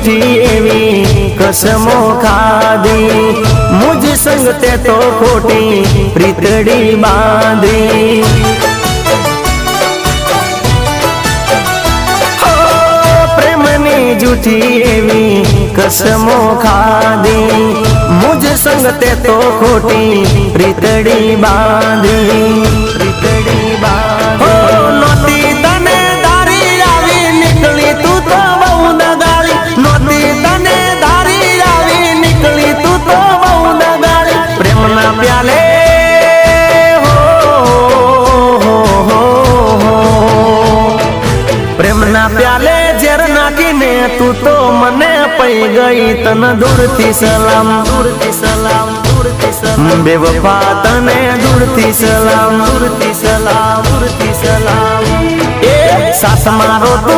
जूठी एवी कसमो खादी मुझ संग ते तो खोटी प्रीतड़ी बांधी हो प्रेमनी जूठी एवी कसमो खादी मुझ संग ते तो खोटी प्रीतड़ी बांधी प्रीतड़ी बांधी नोती तने धारी आवी निकली तू तो बहु नगाड़ी नोती तने धारी आवी निकली तू तो बहु नगाड़ी प्रेम ना प्याले हो प्रेम ना प्याले जेर नाखीने तू तो मने पई गई तन दूर थी सलाम दूर थी सलाम दूर थी सलाम बेवफा तने दूर थी सलाम दूर थी सलाम दूर थी सलाम ए सास मारो तू